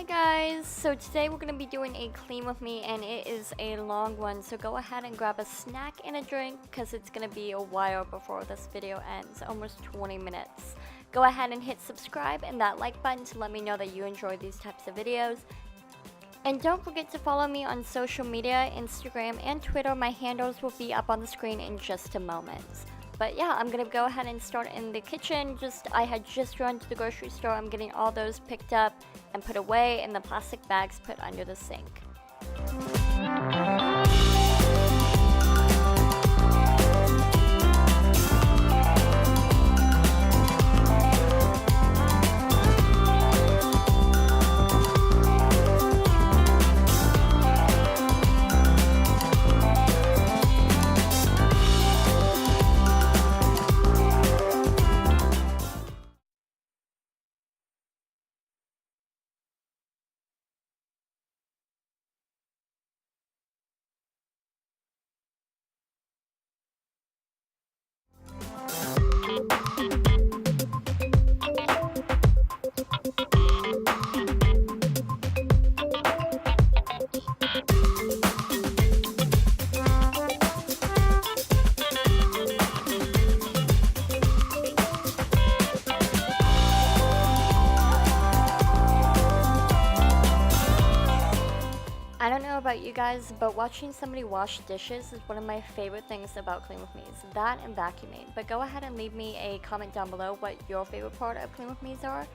Guys, so today we're going to be doing a clean with me and it is a long one, so go ahead and grab a snack and a drink because it's going to be a while before this video ends, almost 20 minutes. Go ahead and hit subscribe and that like button to let me know that you enjoy these types of videos. And don't forget to follow me on social media, Instagram and Twitter. My handles will be up on the screen in just a moment. But yeah, I'm gonna go ahead and start in the kitchen. I had just run to the grocery store. I'm getting all those picked up and put away in the plastic bags put under the sink. I don't know about you guys, but watching somebody wash dishes is one of my favorite things about Clean With Me's. That and vacuuming. But go ahead and leave me a comment down below what your favorite part of Clean With Me's are.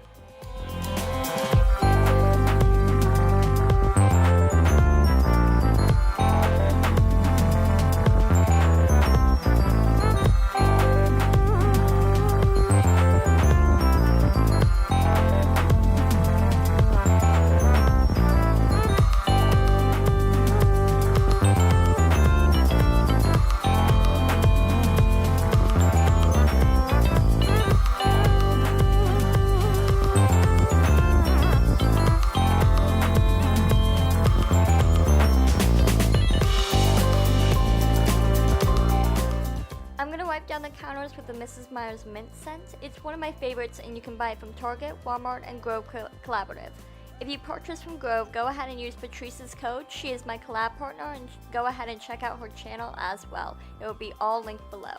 I'm gonna wipe down the counters with the Mrs. Meyers mint scent. It's one of my favorites and you can buy it from Target, Walmart, and Grove Collaborative. If you purchase from Grove, go ahead and use Patrice's code. She is my collab partner, and go ahead and check out her channel as well. It will be all linked below.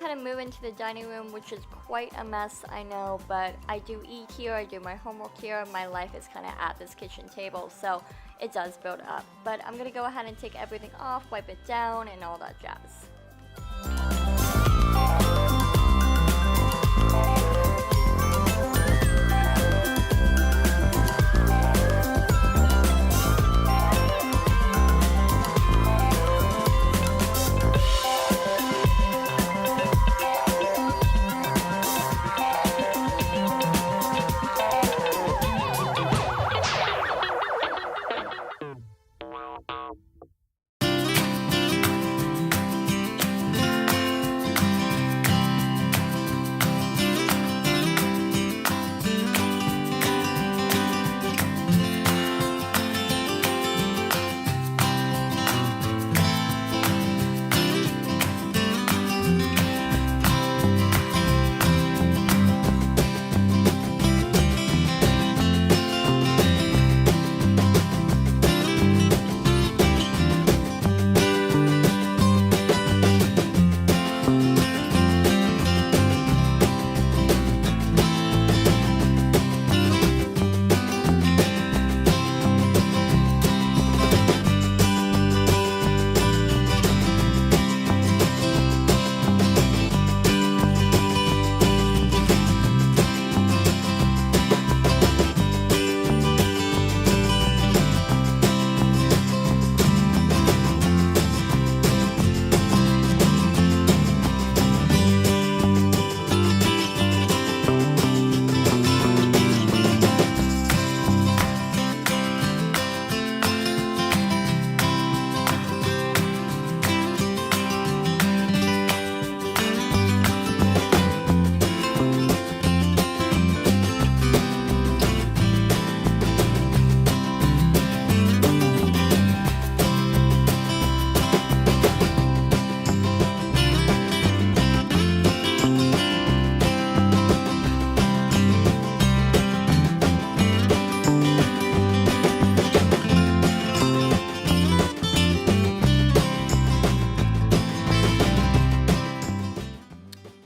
And move into the dining room, which is quite a mess, I know, but I do eat here, I do my homework here, my life is kind of at this kitchen table, so it does build up. But I'm gonna go ahead and take everything off, wipe it down, and all that jazz.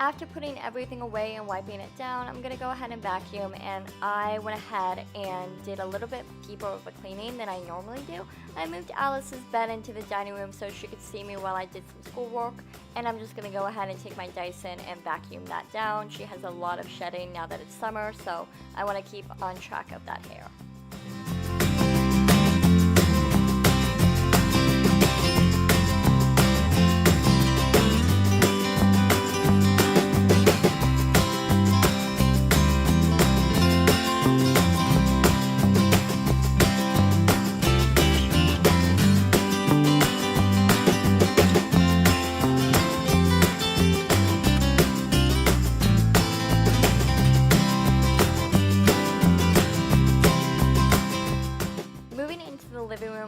After putting everything away and wiping it down, I'm gonna go ahead and vacuum, and I went ahead and did a little bit deeper of a cleaning than I normally do. I moved Alice's bed into the dining room so she could see me while I did some schoolwork, and I'm just gonna go ahead and take my Dyson and vacuum that down. She has a lot of shedding now that it's summer, so I wanna keep on track of that hair.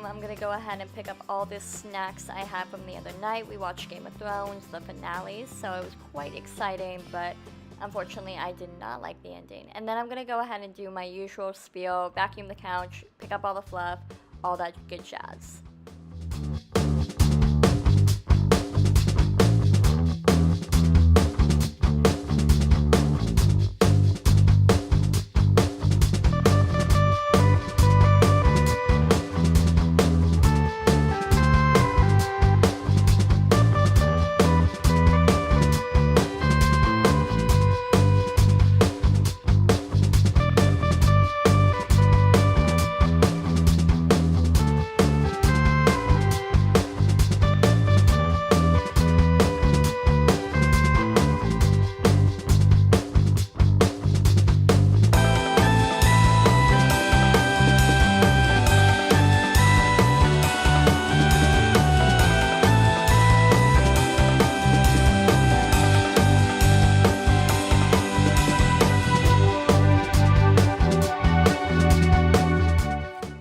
I'm gonna go ahead and pick up all the snacks I had from the other night. We watched Game of Thrones, the finale, so it was quite exciting, but unfortunately I did not like the ending. And then I'm gonna go ahead and do my usual spiel, vacuum the couch, pick up all the fluff, all that good jazz.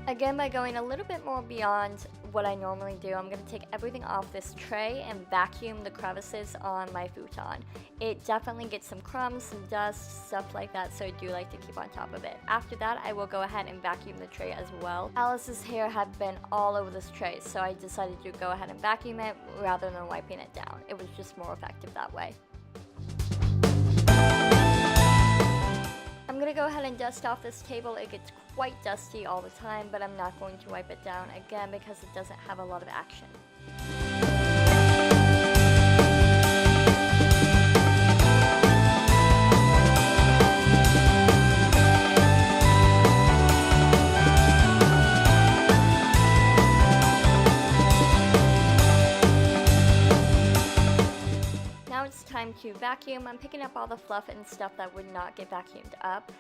Again, by going a little bit more beyond what I normally do, I'm going to take everything off this tray and vacuum the crevices on my futon. It definitely gets some crumbs, some dust, stuff like that, so I do like to keep on top of it. After that, I will go ahead and vacuum the tray as well. Alice's hair had been all over this tray, so I decided to go ahead and vacuum it rather than wiping it down. It was just more effective that way. I'm gonna go ahead and dust off this table. It gets quite dusty all the time, but I'm not going to wipe it down again because it doesn't have a lot of action. Time to vacuum. I'm picking up all the fluff and stuff that would not get vacuumed up,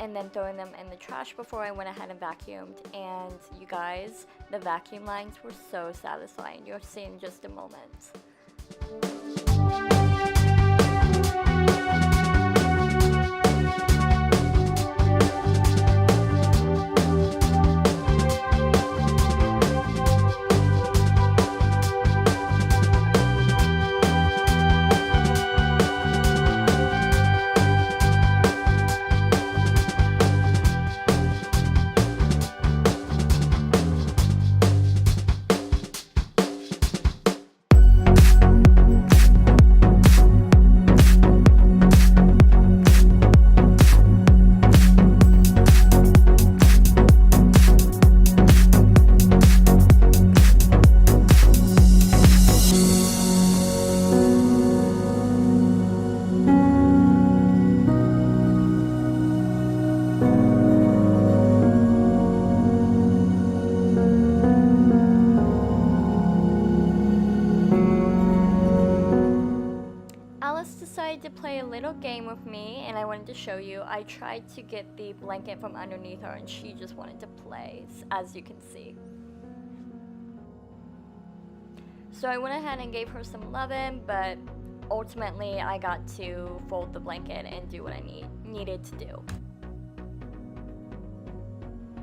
and then throwing them in the trash before I went ahead and vacuumed. And you guys, the vacuum lines were so satisfying. You'll see in just a moment. To play a little game with me, and I wanted to show you. I tried to get the blanket from underneath her and she just wanted to play, as you can see. So I went ahead and gave her some loving, but ultimately I got to fold the blanket and do what I needed to do.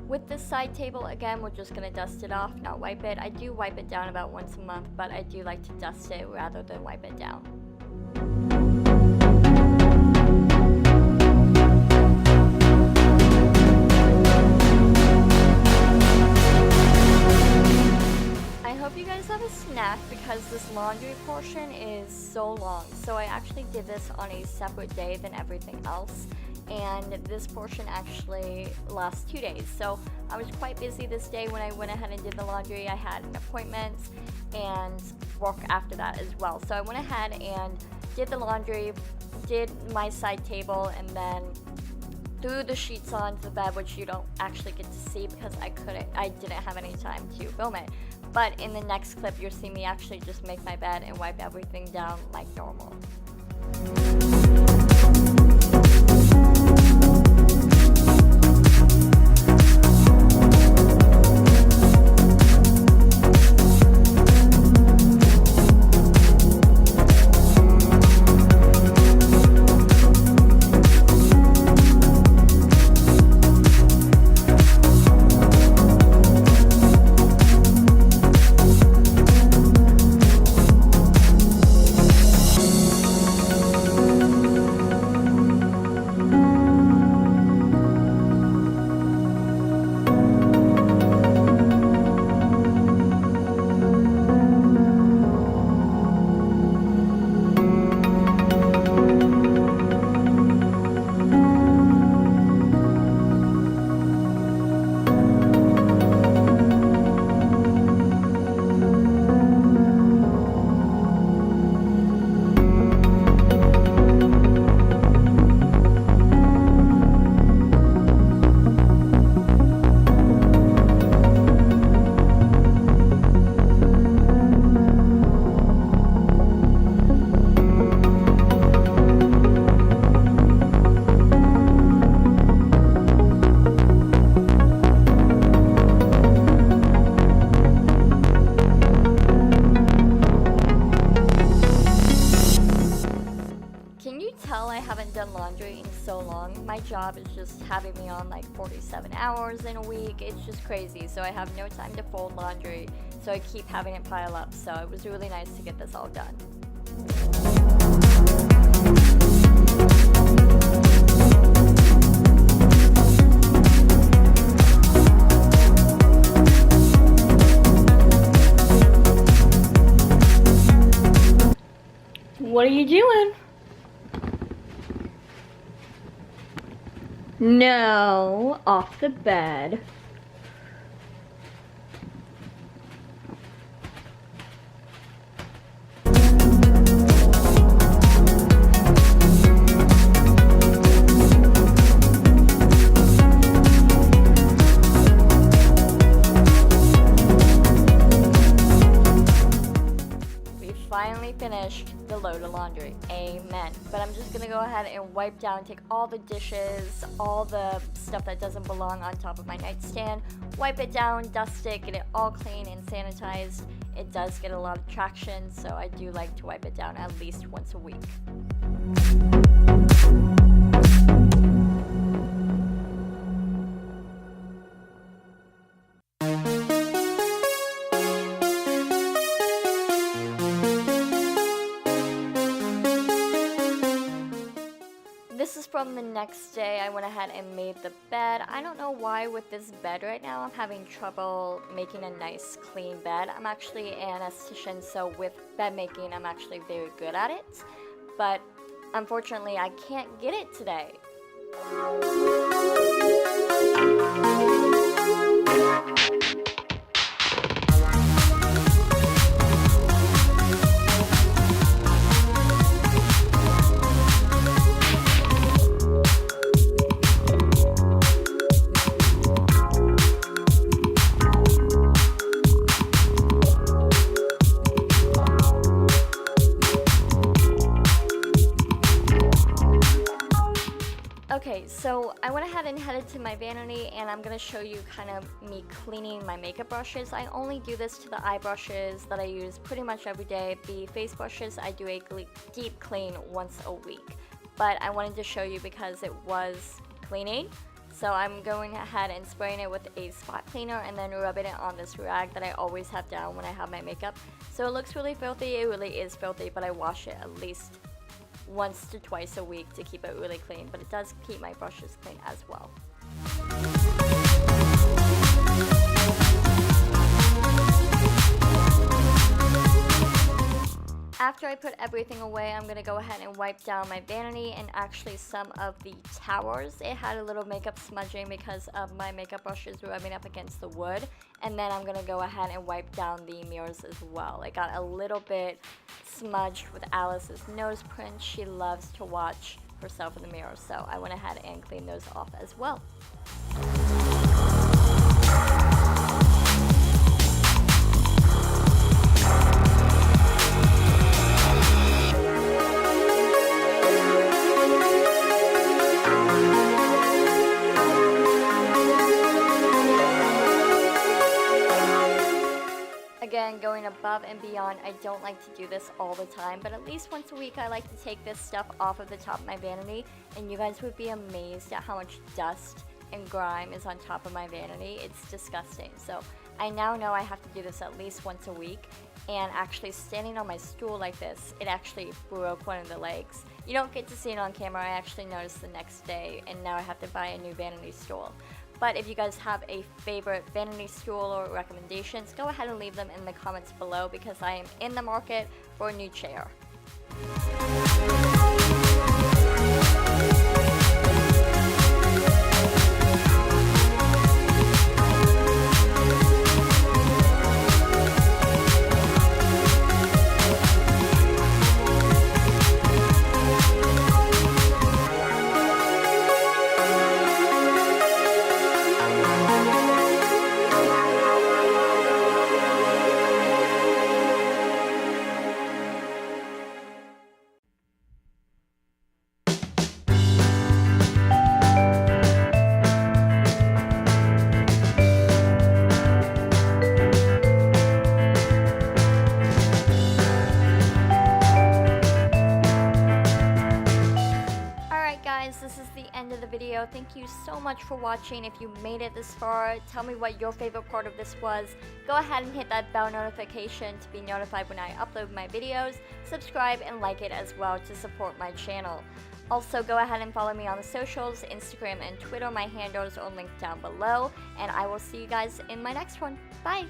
With this side table, again, we're just going to dust it off, not wipe it. I do wipe it down about once a month, but I do like to dust it rather than wipe it down. I hope you guys have a snack because this laundry portion is so long. long. So I actually did this on a separate day than everything else, and this portion actually lasts 2 days. So I was quite busy this day when I went ahead and did the laundry. I had an appointment and work after that as well. So I went ahead and did the laundry, did my side table, and then threw the sheets onto the bed, which you don't actually get to see because I didn't have any time to film it. But in the next clip, you'll see me actually just make my bed and wipe everything down like normal. I haven't done laundry in so long. My job is just having me on like 47 hours in a week. It's just crazy. So I have no time to fold laundry. So I keep having it pile up. So it was really nice to get this all done. What are you doing? No, off the bed. Finally finished the load of laundry. Amen. But I'm just gonna go ahead and wipe down, take all the dishes, all the stuff that doesn't belong on top of my nightstand, wipe it down, dust it, get it all clean and sanitized. It does get a lot of traction, so I do like to wipe it down at least once a week. This is from the next day. I went ahead and made the bed. I don't know why with this bed right now I'm having trouble making a nice clean bed. I'm actually an esthetician, so with bed making I'm actually very good at it. But unfortunately I can't get it today. Okay, so I went ahead and headed to my vanity, and I'm going to show you kind of me cleaning my makeup brushes. I only do this to the eye brushes that I use pretty much every day. The face brushes, I do a deep clean once a week. But I wanted to show you because it was cleaning. So I'm going ahead and spraying it with a spot cleaner and then rubbing it on this rag that I always have down when I have my makeup. So it looks really filthy. It really is filthy, but I wash it at least once to twice a week to keep it really clean, but it does keep my brushes clean as well. After I put everything away, I'm going to go ahead and wipe down my vanity and actually some of the towers. It had a little makeup smudging because of my makeup brushes rubbing up against the wood. And then I'm going to go ahead and wipe down the mirrors as well. It got a little bit smudged with Alice's nose print. She loves to watch herself in the mirror, so I went ahead and cleaned those off as well. Again, going above and beyond, I don't like to do this all the time, but at least once a week I like to take this stuff off of the top of my vanity, and you guys would be amazed at how much dust and grime is on top of my vanity. It's disgusting. So I now know I have to do this at least once a week, and actually standing on my stool like this, it actually broke one of the legs. You don't get to see it on camera. I actually noticed the next day, and now I have to buy a new vanity stool. But if you guys have a favorite vanity stool or recommendations, go ahead and leave them in the comments below because I am in the market for a new chair. This is the end of the video. Thank you so much for watching. If you made it this far, tell me what your favorite part of this was. Go ahead and hit that bell notification to be notified when I upload my videos. Subscribe and like it as well to support my channel. Also, go ahead and follow me on the socials, Instagram and Twitter. My handles are linked down below, and I will see you guys in my next one. Bye!